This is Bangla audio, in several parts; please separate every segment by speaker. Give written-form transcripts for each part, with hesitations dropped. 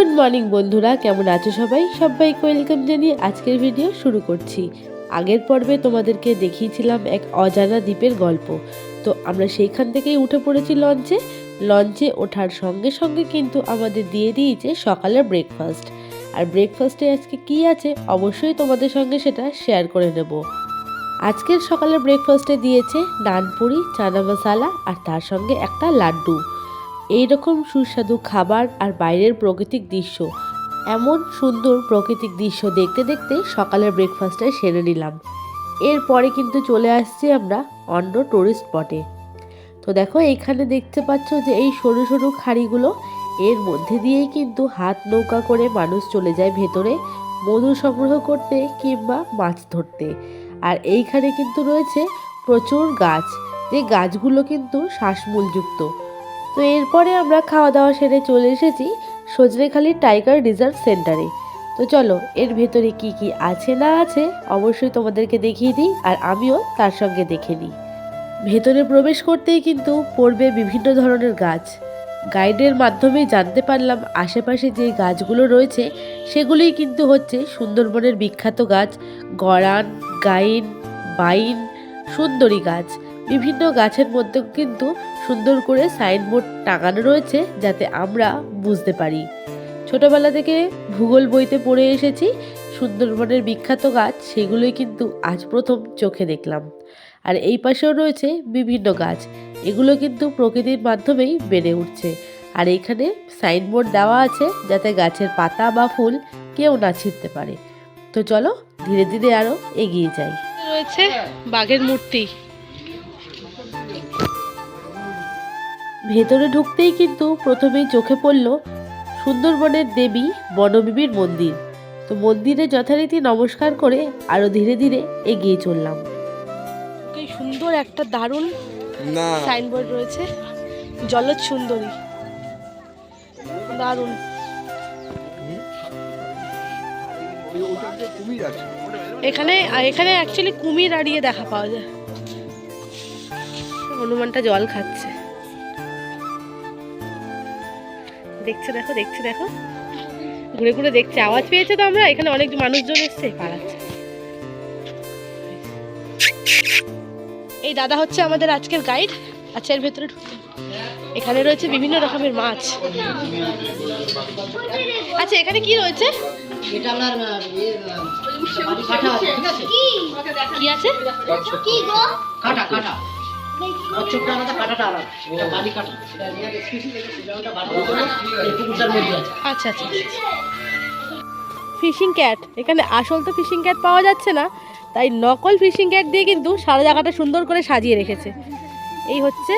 Speaker 1: গুড মর্নিং বন্ধুরা, কেমন আছো সবাই? সবাইকে ওয়েলকাম জানিয়ে আজকের ভিডিও শুরু করছি। আগের পর্বে তোমাদেরকে দেখিয়েছিলাম এক অজানা দ্বীপের গল্প। তো আমরা সেইখান থেকেই উঠে পড়েছি লঞ্চে। লঞ্চে ওঠার সঙ্গে সঙ্গে কিন্তু আমাদের দিয়ে দিয়েছে সকালের ব্রেকফাস্ট। আর ব্রেকফাস্টে আজকে কি আছে অবশ্যই তোমাদের সঙ্গে সেটা শেয়ার করে নেব। আজকের সকালের ব্রেকফাস্টে দিয়েছে নানপুরি, চানা মশালা আর তার সঙ্গে একটা লাড্ডু। এইরকম সুস্বাদু খাবার আর বাইরের প্রাকৃতিক দৃশ্য, এমন সুন্দর প্রাকৃতিক দৃশ্য দেখতে দেখতে সকালের ব্রেকফাস্টটা সেরে নিলাম। এরপরে কিন্তু চলে আসছি আমরা অন্য টুরিস্ট স্পটে। তো দেখো এইখানে দেখতে পাচ্ছ যে এই সরু সরু খাড়িগুলো, এর মধ্যে দিয়েই কিন্তু হাত নৌকা করে মানুষ চলে যায় ভেতরে মধু সংগ্রহ করতে কিংবা মাছ ধরতে। আর এইখানে কিন্তু রয়েছে প্রচুর গাছ, যে গাছগুলো কিন্তু শ্বাসমূলযুক্ত। তো এরপরে আমরা খাওয়া দাওয়া সেরে চলে এসেছি সজনেখালি টাইগার রিজার্ভ সেন্টারে। তো চলো এর ভেতরে কি কি আছে না আছে অবশ্যই তোমাদেরকে দেখিয়ে দিই, আর আমিও তার সঙ্গে দেখে নিই। ভেতরে প্রবেশ করতেই কিন্তু পড়বে বিভিন্ন ধরনের গাছ। গাইডের মাধ্যমেই জানতে পারলাম আশেপাশে যে গাছগুলো রয়েছে সেগুলোই কিন্তু হচ্ছে সুন্দরবনের বিখ্যাত গাছ, গরান, গাইন, বাইন, সুন্দরী গাছ। বিভিন্ন গাছের মধ্যে কিন্তু সুন্দর করে সাইনবোর্ড টাঙানো রয়েছে যাতে আমরা বুঝতে পারি। ছোটবেলা থেকে ভূগোল বইতে পড়ে এসেছি সুন্দরবনের বিখ্যাত গাছ, সেগুলোই কিন্তু আজ প্রথম চোখে দেখলাম। আর এই পাশেও রয়েছে বিভিন্ন গাছ, এগুলো কিন্তু প্রকৃতির মাধ্যমেই বেড়ে উঠছে। আর এইখানে সাইনবোর্ড দেওয়া আছে যাতে গাছের পাতা বা ফুল কেউ না ছিঁড়তে পারে। তো চলো ধীরে ধীরে আরো এগিয়ে যাই। রয়েছে বাঘের মূর্তি। ভেতরে ঢুকতেই কিন্তু প্রথমেই চোখে পড়ল সুন্দরবনের দেবী বনবিবির মন্দির। তো মন্দিরে যথারীতি নমস্কার করে আরো ধীরে ধীরে এগিয়ে চললাম। এই সুন্দর একটা দারুণ সাইনবোর্ড রয়েছে, জলজ সুন্দরী, দারুণ। এখানে এখানে অ্যাকচুয়ালি কুমির আড়িয়ে দেখা পাওয়া যায়। হনুমানটা জল খাচ্ছে, দেখছে দেখো, দেখছে দেখো, ঘুরে ঘুরে দেখছে। আওয়াজ পেয়েছে তো আমরা, এখানে অনেক মানুষজন এসছে, পালাচ্ছে। এই দাদা হচ্ছে আমাদের আজকের গাইড। আচ্ছা এর ভেতরে ঢুকতে, এখানে রয়েছে বিভিন্ন রকমের মাছ। আচ্ছা এখানে কি রয়েছে?
Speaker 2: এটা আপনার কাটা আছে, ঠিক আছে?
Speaker 1: কি আছে?
Speaker 2: কি গো? কাটা কাটা। কচ্ছপটা আলাদা, কাটাটা আলাদা। এটা বালি কাটা। এটা রিয়া স্পিসিস, এটা বালি কাটা। এই পুকুরটার মধ্যে আছে।
Speaker 1: আচ্ছা আচ্ছা। ফিশিং ক্যাট, এখানে আসল তো ফিশিং ক্যাট পাওয়া যাচ্ছে না, তাই নকল ফিশিং ক্যাট দিয়ে কিন্তু সারা জায়গাটা সুন্দর করে সাজিয়ে রেখেছে। এই হচ্ছে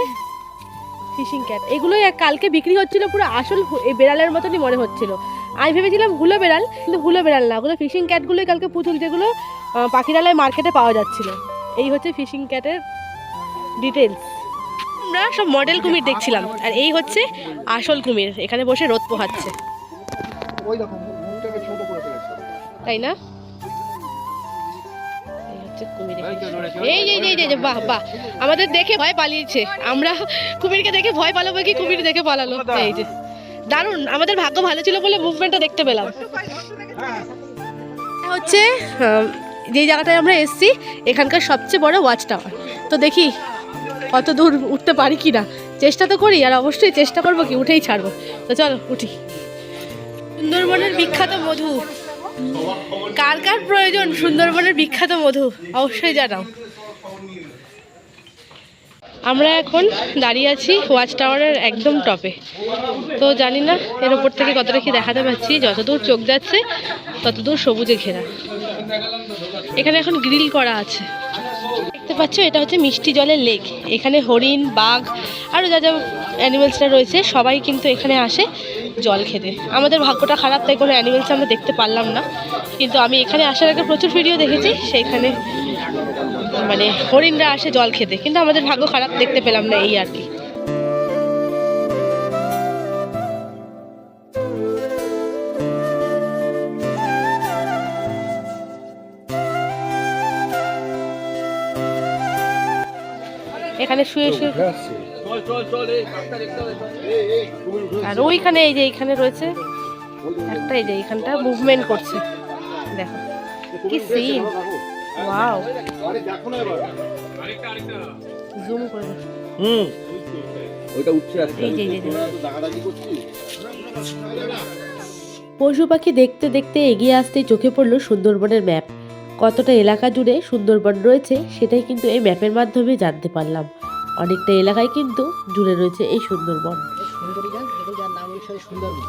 Speaker 1: ফিশিং ক্যাট। এগুলোই কালকে বিক্রি হচ্ছিল পুরো আসল এই বেড়ালের মতনই মনে হচ্ছিল। আমি ভেবেছিলাম হুলো বেড়াল, কিন্তু হুলো বেড়াল না, ওগুলো ফিশিং ক্যাটগুলোই কালকে পুতুল, যেগুলো পাখিরালয় মার্কেটে পাওয়া যাচ্ছিল। এই হচ্ছে ফিশিং ক্যাটের ডিটেলস। আমরা সব মডেল কুমির দেখছিলাম, আর এই হচ্ছে আসল কুমির, এখানে বসে রোদ পোহাচ্ছে, তাই না? এই যে বাহ বাহ, আমাদের দেখে ভয় পালিয়েছে। আমরা কুমিরকে দেখে ভয় পালাবো কি কুমির দেখে পালালো। এই যে দারুণ, আমাদের ভাগ্য ভালো ছিল বলে মুভমেন্টটা দেখতে পেলাম। হচ্ছে যে জায়গাটায় আমরা এসেছি এখানকার সবচেয়ে বড় ওয়াচ টাওয়ার। তো দেখি কত দূর উঠতে পারি কি না, চেষ্টা তো করি, আর অবশ্যই চেষ্টা করবো কি উঠেই ছাড়বো। তো চলো উঠি। সুন্দরবনের বিখ্যাত মধু, কার কার প্রয়োজন সুন্দরবনের বিখ্যাত মধু অবশ্যই জানাও। আমরা এখন দাঁড়িয়ে আছি ওয়াচ টাওয়ারের একদম টপে। তো জানি না এর ওপর থেকে কতটা কি দেখাতে পাচ্ছি, যতদূর চোখ যাচ্ছে ততদূর সবুজে ঘেরা। এখানে এখন গ্রিল করা আছে, দেখতে পাচ্ছ এটা হচ্ছে মিষ্টি জলের লেক। এখানে হরিণ, বাঘ আরও যা যা অ্যানিমেলসরা রয়েছে সবাই কিন্তু এখানে আসে জল খেতে। আমাদের ভাগ্যটা খারাপ, তাই কোনো অ্যানিমেলস আমরা দেখতে পারলাম না, কিন্তু আমি এখানে আসার আগে প্রচুর ভিডিও দেখেছি, সেইখানে মানে হরিণরা আসে জল খেতে, কিন্তু আমাদের ভাগ্য খারাপ, দেখতে পেলাম না, এই আর কি। এখানে শুয়ে শুয়ে, আর ওইখানে এই যে এইখানে রয়েছে একটা এই যে এখানটা মুভমেন্ট করছে, দেখো কি সিন। ওয়াও, জুম করে দেখো।
Speaker 3: ওইটা উঠছে আজকে।
Speaker 1: এই যে পশু পাখি দেখতে দেখতে এগিয়ে আসতেই চোখে পড়লো সুন্দরবনের ম্যাপ। কতটা এলাকা জুড়ে সুন্দরবন রয়েছে সেটাই কিন্তু এই ম্যাপের মাধ্যমে জানতে পারলাম। অনেকটা এলাকায় কিন্তু জুড়ে রয়েছে এই সুন্দরবন।
Speaker 2: সুন্দরী গাছ, এটা যার নাম অনুসারে সুন্দরবন।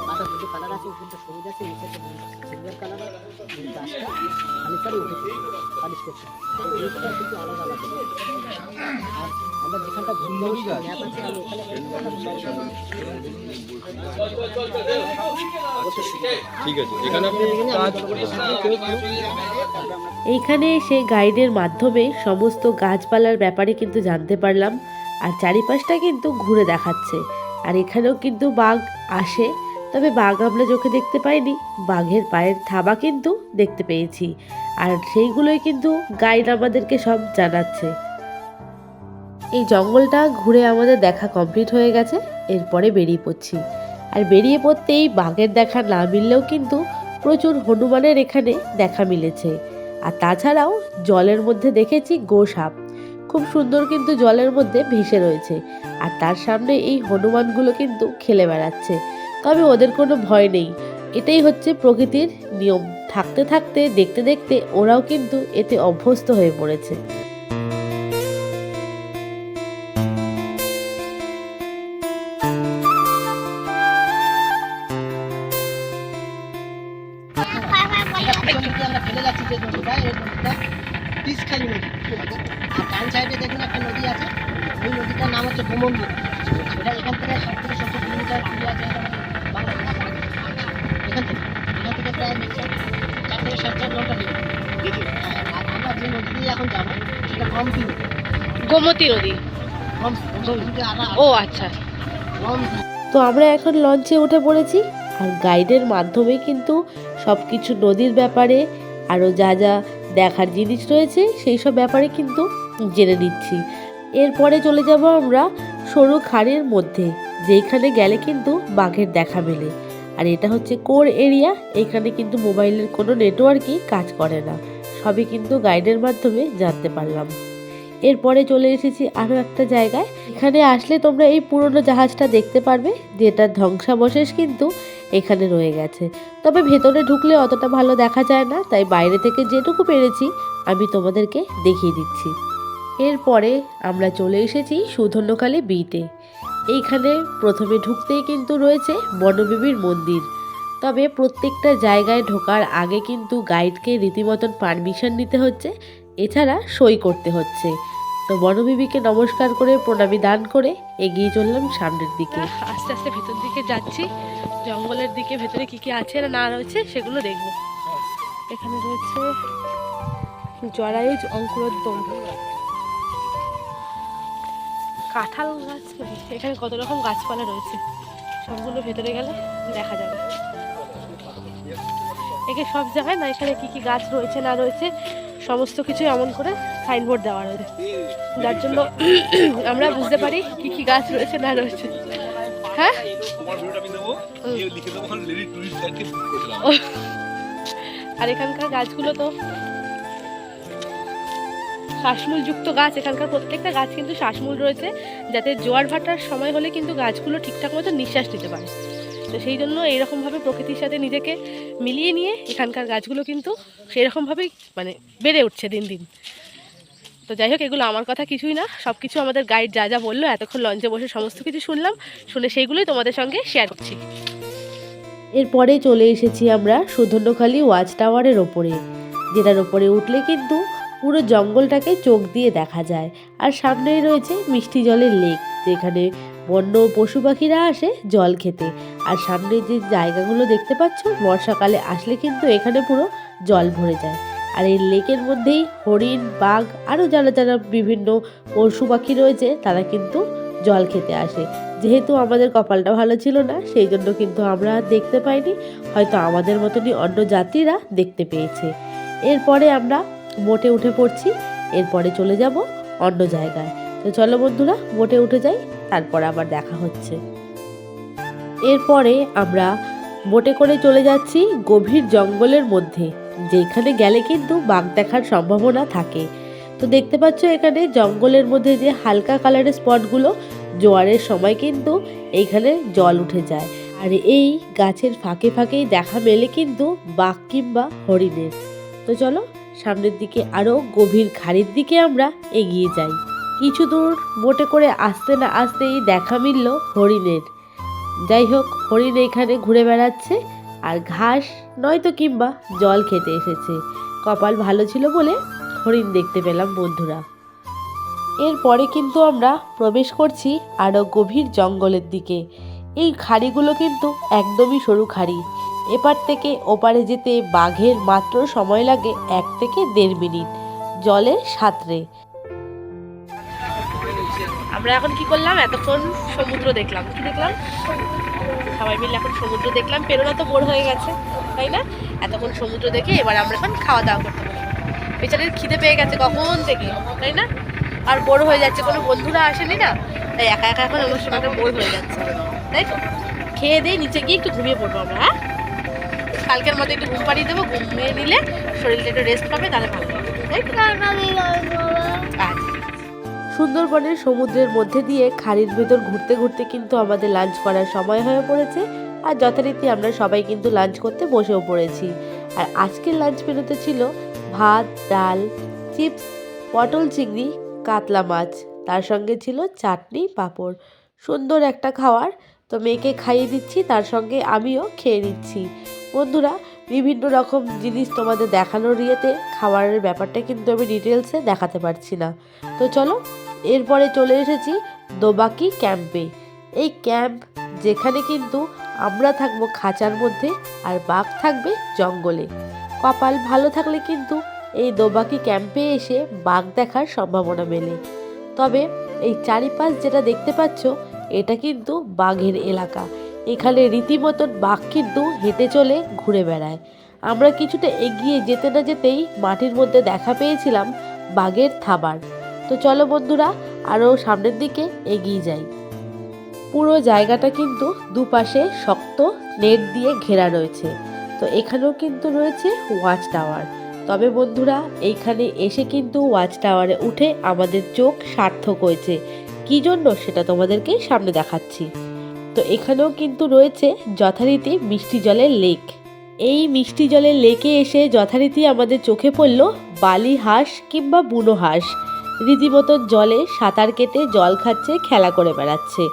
Speaker 2: পাতা দুটো কালার আছে, উপরটা সবুজ আছে, নিচে সিলভার কালার আছে। গাছটা ফার্নিচারে উঠেছে, পালিশ করছে। এইটা কিন্তু আলাদা আলাদা। আর আমরা যেখানটা ঘুরলাম ম্যাপ আছে, আমি ওখানে
Speaker 3: ঠিক আছে, এখানে আপনি
Speaker 1: এইখানে সেই গাইডের মাধ্যমে সমস্ত গাছপালার ব্যাপারে কিন্তু জানতে পারলাম। আর চারিপাশটা কিন্তু ঘুরে দেখাচ্ছে। আর এখানেও কিন্তু বাঘ আসে, তবে বাঘ আমরা চোখে দেখতে পাইনি, বাঘের পায়ের থাবা কিন্তু দেখতে পেয়েছি। আর সেইগুলোই কিন্তু গাইড আমাদেরকে সব জানাচ্ছে। এই জঙ্গলটা ঘুরে আমাদের দেখা কমপ্লিট হয়ে গেছে, এরপরে বেরিয়ে পড়ছি। আর বেরিয়ে পড়তেই বাঘের দেখা না মিললেও কিন্তু প্রচুর হনুমানের এখানে দেখা মিলেছে। আর তাছাড়াও জলের মধ্যে দেখেছি গোসাপ, খুব সুন্দর কিন্তু জলের মধ্যে ভেসে রয়েছে। আর তার সামনে এই হনুমানগুলো কিন্তু খেলে বেড়াচ্ছে, তবে ওদের কোনো ভয় নেই। এটাই হচ্ছে প্রকৃতির নিয়ম, থাকতে থাকতে দেখতে দেখতে ওরাও কিন্তু এতে অভ্যস্ত হয়ে পড়েছে।
Speaker 2: আমরা ফেলে যাচ্ছি যে নদীটা, এই নদীটা পিসখালি নদী। আর ডান সাইডে দেখুন একটা নদী আছে, ওই নদীটার নাম হচ্ছে ভ্রমণ নদী। এটা এখান থেকে 60 কিলোমিটার দূরে আছে বাংলাদেশ। এখান থেকে প্রায় 4 থেকে 7 ঘন্টা লেগে। আর আমরা যে নদী দিয়ে এখন যাবো সেটা গোমতী নদী।
Speaker 1: গোমতী নদী। ও আচ্ছা। তো আমরা এখন লঞ্চে উঠে পড়েছি। আর গাইডের মাধ্যমে কিন্তু সব কিছু নদীর ব্যাপারে আরও যা যা দেখার জিনিস রয়েছে সেই সব ব্যাপারে কিন্তু জেনে নিচ্ছি। এরপরে চলে যাব আমরা সরু খাড়ির মধ্যে, যেখানে গেলে কিন্তু বাঘের দেখা মেলে। আর এটা হচ্ছে কোর এরিয়া, এখানে কিন্তু মোবাইলের কোনো নেটওয়ার্কই কাজ করে না, সবই কিন্তু গাইডের মাধ্যমে জানতে পারলাম। এরপরে চলে এসেছি আরও একটা জায়গায়, এখানে আসলে তোমরা এই পুরনো জাহাজটা দেখতে পারবে, যেটার ধ্বংসাবশেষ কিন্তু এখানে রয়ে গেছে। তবে ভেতরে ঢুকলে অতটা ভালো দেখা যায় না, তাই বাইরে থেকে যেটুকু পেরেছি আমি তোমাদেরকে দেখিয়ে দিচ্ছি। এরপরে আমরা চলে এসেছি সুধন্যখালী বিতে। এইখানে প্রথমে ঢুকতেই কিন্তু রয়েছে বনবিবির মন্দির। তবে প্রত্যেকটা জায়গায় ঢোকার আগে কিন্তু গাইডকে রীতিমতন পারমিশন নিতে হচ্ছে, এছাড়া সই করতে হচ্ছে। তো বনবিবিকে নমস্কার করে প্রণামী দান করে এগিয়ে চললাম সামনের দিকে। আস্তে আস্তে ভেতর দিকে যাচ্ছি, জঙ্গলের দিকে। ভেতরে কি কি আছে না রয়েছে সেগুলো দেখব। এখানে রয়েছে জরায়ুজ অঙ্কুরোদ্গম, কাঁঠাল গাছ, এখানে কত রকম গাছপালা রয়েছে, সবগুলো ভেতরে গেলে দেখা যাবে। একে সব জায়গায় না এখানে কি কি গাছ রয়েছে না রয়েছে সমস্ত কিছু এমন করে সাইনবোর্ড দেওয়া রয়েছে, যার জন্য আমরা বুঝতে পারি কি কি গাছ রয়েছে না রয়েছে। হ্যাঁ, আর এখানকার গাছগুলো তো শ্বাসমূল যুক্ত গাছ। এখানকার প্রত্যেকটা গাছ কিন্তু শ্বাসমূল রয়েছে, যাতে জোয়ার ভাটার সময় হলে কিন্তু গাছগুলো ঠিকঠাক মতো নিঃশ্বাস নিতে পারে। তো সেই জন্য এইরকমভাবে প্রকৃতির সাথে নিজেকে মিলিয়ে নিয়ে এখানকার গাছগুলো কিন্তু সেইরকমভাবেই মানে বেড়ে উঠছে দিন দিন। তো যাই হোক, এগুলো আমার কথা কিছুই না, সব কিছু আমাদের গাইড যা যা বললো, এতক্ষণ লঞ্চে বসে সমস্ত কিছু শুনলাম, শুনে সেইগুলোই তোমাদের সঙ্গে শেয়ার করছি। এরপরে চলে এসেছি আমরা সুধন্যখালী ওয়াচ টাওয়ারের ওপরে, যেটার ওপরে উঠলে কিন্তু পুরো জঙ্গলটাকে চোখ দিয়ে দেখা যায়। আর সামনেই রয়েছে মিষ্টি জলের লেক, যেখানে বন্য পশু পাখিরা আসে জল খেতে। আর সামনে যে জায়গাগুলো দেখতে পাচ্ছ, বর্ষাকালে আসলে কিন্তু এখানে পুরো জল ভরে যায়। আর এই লেকের মধ্যেই হরিণ, বাঘ, আরও যারা যারা বিভিন্ন পশু পাখি রয়েছে তারা কিন্তু জল খেতে আসে। যেহেতু আমাদের কপালটা ভালো ছিল না, সেই জন্য কিন্তু আমরা দেখতে পাইনি, হয়তো আমাদের মতনই অন্য যাত্রীরা দেখতে পেয়েছে। এরপরে আমরা বোটে উঠে পড়ছি, এরপরে চলে যাব অন্য জায়গায়। তো চলো বন্ধুরা, বোটে উঠে যাই, তারপর আবার দেখা হচ্ছে। এরপরে আমরা বোটে করে চলে যাচ্ছি গভীর জঙ্গলের মধ্যে, যেখানে গেলে কিন্তু বাঘ দেখার সম্ভাবনা থাকে। তো দেখতে পাচ্ছ এখানে জঙ্গলের মধ্যে যে হালকা কালারের স্পটগুলো, জোয়ারের সময় কিন্তু এইখানে জল উঠে যায়। আর এই গাছের ফাঁকে ফাঁকেই দেখা মেলে কিন্তু বাঘ কিংবা হরিণের। তো চলো সামনের দিকে আরও গভীর খাড়ির দিকে আমরা এগিয়ে যাই। কিছু দূর বোটে করে আসতে না আসতেই দেখা মিলল হরিণের। যাই হোক, হরিণ এখানে ঘুরে বেড়াচ্ছে আর ঘাস নয়তো কিংবা জল খেতে এসেছে। কপাল ভালো ছিল বলে হরিণ দেখতে পেলাম বন্ধুরা। এরপরে কিন্তু আমরা প্রবেশ করছি আরও গভীর জঙ্গলের দিকে। এই খাড়িগুলো কিন্তু একদমই সরু খাড়ি। এপার থেকে ওপারে যেতে বাঘের মাত্র সময় লাগে 1 থেকে 1.5 মিনিট জলে সাঁতরে। আমরা এখন কি করলাম, এতক্ষণ সমুদ্র দেখলাম। কি দেখলাম? সবাই মিলে এখন সমুদ্র দেখলাম। পেরোনা তো বোর হয়ে গেছে, তাই না? এতক্ষণ সমুদ্র দেখে এবার আমরা এখন খাওয়া দাওয়া করতে পারবো। বেচারের খিদে পেয়ে গেছে কখন থেকে, তাই না? আর বোর হয়ে যাচ্ছে, কোনো বন্ধুরা আসেনি না, তাই একা একা এখন আমার সঙ্গে বোর হয়ে যাচ্ছে, তাই তো? খেয়ে দিয়ে নিচে গিয়ে একটু ঘুমিয়ে পড়বো আমরা। হ্যাঁ, কালকের মতো একটু ঘুম পাড়িয়ে দেবো। ঘুমিয়ে নিলে শরীরটা একটু রেস্ট পাবে, তাহলে ভালো হবে, তাই তো? আচ্ছা। সুন্দরবনের সমুদ্রের মধ্যে দিয়ে খাড়ির ভেতর ঘুরতে ঘুরতে কিন্তু আমাদের লাঞ্চ করার সময় হয়ে পড়েছে। আর যথারীতি আমরা সবাই কিন্তু লাঞ্চ করতে বসেও পড়েছি। আর আজকের লাঞ্চ মেনুতে ছিল ভাত, ডাল, চিপস, পটল চিংড়ি, কাতলা মাছ, তার সঙ্গে ছিল চাটনি, পাঁপড়। সুন্দর একটা খাওয়ার। তো মেয়েকে খাইয়ে দিচ্ছি, তার সঙ্গে আমিও খেয়ে নিচ্ছি। বন্ধুরা, বিভিন্ন রকম জিনিস তোমাদের দেখানোর ইয়েতে খাবারের ব্যাপারটা কিন্তু আমি ডিটেলসে দেখাতে পারছি না। তো চলো, এরপরে চলে এসেছি দোবাকি ক্যাম্পে। এই ক্যাম্প যেখানে কিন্তু আমরা থাকবো খাঁচার মধ্যে আর বাঘ থাকবে জঙ্গলে। কপাল ভালো থাকলে কিন্তু এই দোবাকি ক্যাম্পে এসে বাঘ দেখার সম্ভাবনা মেলে। তবে এই চারিপাশ যেটা দেখতে পাচ্ছ, এটা কিন্তু বাঘের এলাকা। এখানে রীতিমতন বাঘ কিন্তু হেঁটে চলে ঘুরে বেড়ায়। আমরা কিছুটা এগিয়ে যেতে না যেতেই মাটির মধ্যে দেখা পেয়েছিলাম বাঘের থাবার। তো চলো বন্ধুরা, আরও সামনের দিকে এগিয়ে যাই। পুরো জায়গাটা কিন্তু দুপাশে শক্ত নেট দিয়ে ঘেরা রয়েছে। তো এখানেও কিন্তু রয়েছে ওয়াচ টাওয়ার। তবে বন্ধুরা, এইখানে এসে কিন্তু ওয়াচ টাওয়ারে উঠে আমাদের চোখ সার্থক হয়েছে। কী জন্য সেটা তোমাদেরকে সামনে দেখাচ্ছি। তো এখানেও কিন্তু রয়েছে যথারীতি মিষ্টি জলের লেক। এই মিষ্টি জলের লেকে এসে যথারীতি আমাদের চোখে পড়ল বালি হাঁস কিংবা বুনো হাঁস রীতিমতো জলে সাঁতার কেটে জল খাচ্ছে, খেলা করে বেড়াচ্ছে।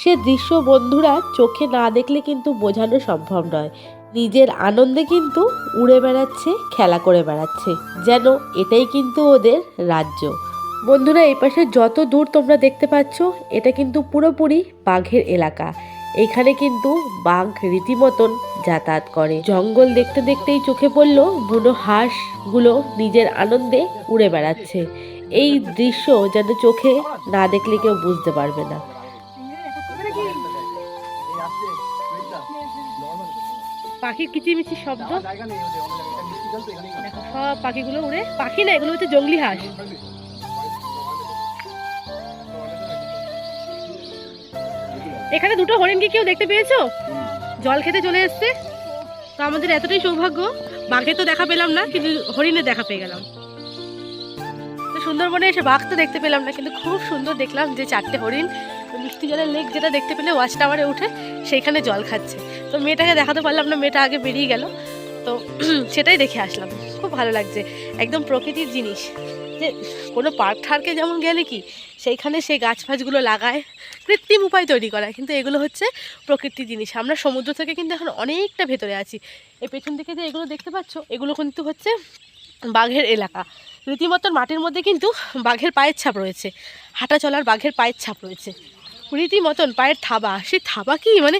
Speaker 1: সে দৃশ্য বন্ধুরা চোখে না দেখলে কিন্তু বোঝানো সম্ভব নয়। নিজের আনন্দে কিন্তু উড়ে বেড়াচ্ছে, খেলা করে বেড়াচ্ছে, যেন এটাই কিন্তু ওদের রাজ্য। বন্ধুরা, এই পাশে যত দূর তোমরা দেখতে পাচ্ছ, এটা কিন্তু পুরোপুরি বাঘের এলাকা। এখানে কিন্তু বাঘ রীতিমতন যাতায়াত করে। জঙ্গল দেখতে দেখতেই চোখে পড়ল বুনো হাঁসগুলো নিজের আনন্দে উড়ে বেড়াচ্ছে। এই দৃশ্য যেন চোখে না দেখলে কেউ বুঝতে পারবে না। পাখির কিচিমিচি শব্দ, দেখো সব পাখিগুলো উড়ে, পাখি না এগুলো হচ্ছে জংলি হাঁস। এখানে দুটো হরিণকে কেউ দেখতে পেয়েছো? জল খেতে চলে এসছে। তো আমাদের এতটাই সৌভাগ্য, বাঘের তো দেখা পেলাম না, কিন্তু হরিণের দেখা পেয়ে গেলাম। তো সুন্দরবনে এসে বাঘ তো দেখতে পেলাম না, কিন্তু খুব সুন্দর দেখলাম যে 4টে হরিণ মিষ্টি জলের লেক যেটা দেখতে পেলে ওয়াচ টাওয়ারে উঠে সেইখানে জল খাচ্ছে। তো মেয়েটাকে দেখাতে পারলাম না, মেয়েটা আগে বেরিয়ে গেল। তো সেটাই দেখে আসলাম, খুব ভালো লাগছে। একদম প্রকৃতির জিনিস, যে কোনো পার্ক ঠার্কে যেমন গেলে কি সেইখানে সেই গাছ ফাছগুলো লাগায়, কৃত্রিম উপায় তৈরি করা, কিন্তু এগুলো হচ্ছে প্রকৃতির জিনিস। আমরা সমুদ্র থেকে কিন্তু এখন অনেকটা ভেতরে আছি। এই পেছন দিকে যে এগুলো দেখতে পাচ্ছ, এগুলো কিন্তু হচ্ছে বাঘের এলাকা। রীতিমতন মাটির মধ্যে কিন্তু বাঘের পায়ের ছাপ রয়েছে, হাঁটা চলার বাঘের পায়ের ছাপ রয়েছে, রীতিমতন পায়ের থাবা। সেই থাবা কি মানে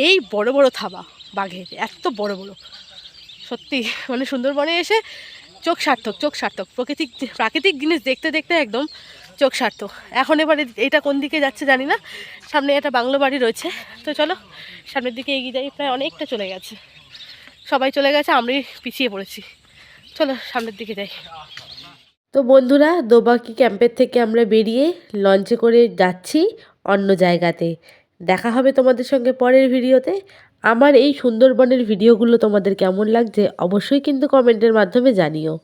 Speaker 1: এই বড় বড় থাবা বাঘের, এত বড় বড়। সত্যি মানে সুন্দরবনে এসে চোখ সার্থক, চোখ সার্থক। প্রাকৃতিক জিনিস দেখতে দেখতে একদম চোখ সার্থক। এখন এবারে এটা কোন দিকে যাচ্ছে জানি না, সামনে একটা বাংলো বাড়ি রয়েছে। তো চলো সামনের দিকে এগিয়ে যাই। প্রায় অনেকটা চলে গেছে, সবাই চলে গেছে, আমি পিছিয়ে পড়েছি। চলো সামনের দিকে যাই। তো বন্ধুরা, দোবাকি ক্যাম্পের থেকে আমরা বেরিয়ে লঞ্চে করে যাচ্ছি অন্য জায়গাতে। দেখা হবে তোমাদের সঙ্গে পরের ভিডিওতে। আমার এই সুন্দরবনের ভিডিওগুলো তোমাদের কেমন লাগছে অবশ্যই কিন্তু কমেন্টের মাধ্যমে জানিও।